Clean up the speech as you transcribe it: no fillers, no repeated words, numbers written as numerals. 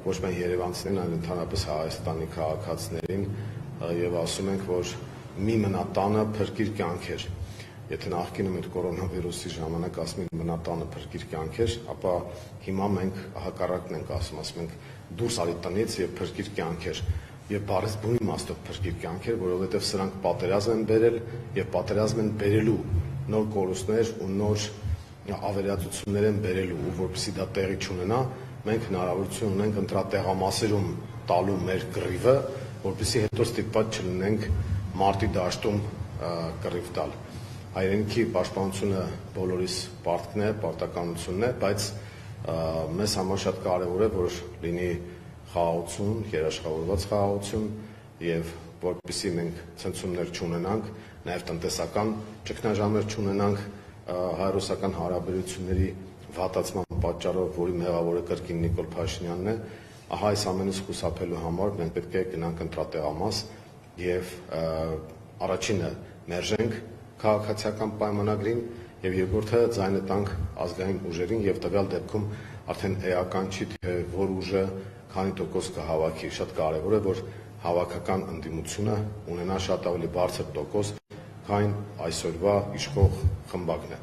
ոչ միայն երևանցիներին, այլ ընդհանրապես Հայաստանի քաղաքացիներին եւ ասում ենք, որ մի մնա տանը փրկիր կյանքեր։ Եթե նախկինում այդ կորոնավիրուսի ժամանակ ասում ենք մնա տանը փրկիր կյանքեր, ապա հիմա մենք հակառակն ենք ասում ենք դուրս արի տնից եւ փրկիր կյանքեր։ Եվ բառից բուն իմաստով փրկիր կյանքեր, որովհետեւ սրանք պատերազմ են բերել եւ պատերազմ են բերելու նոր կորուստներ ու նոր ավերածություններ են բերելու, ու որպեսզի դա տեղի չունենա, մենք հնարավորություն ունենք ընտրատեղամասերում տալու մեր կռիվը, որպեսզի հետո ստիպված չլինենք մարտի դաշտում կռիվ տալ։ Հայրենիքի պաշտպանությունը բոլորիս պարտքն է, պարտականությունն է, բայց մեզ համար շատ կարևոր է, որ լինի խաղաղություն, երաշխավորված խաղաղություն եւ որպեսզի մենք ցնցումներ չունենանք, նաեւ տնտեսական ճգնաժամեր չունենանք հայ-ռուսական հարաբերությունների վատացման պատճառով, որի մեղավորը կրկին Նիկոլ Փաշինյանն է, ահա այս ամենից խուսափելու համար մենք պետք է գնանք ընտրատեղամաս եւ առաջինը մերժենք քաղաքացիական պայմանագրին եւ երկրորդը ձայնը տանք ազգային ուժերին եւ տվյալ դեպքում արդեն էական չի թե որ ուժը քանի տոկոս կհավաքի։ Շատ կարեւոր է, որ հավաքական ընդդիմությունը ունենա շատ ավելի բարձր տոկոս, քան այսօրվա իշխող խմբակն է։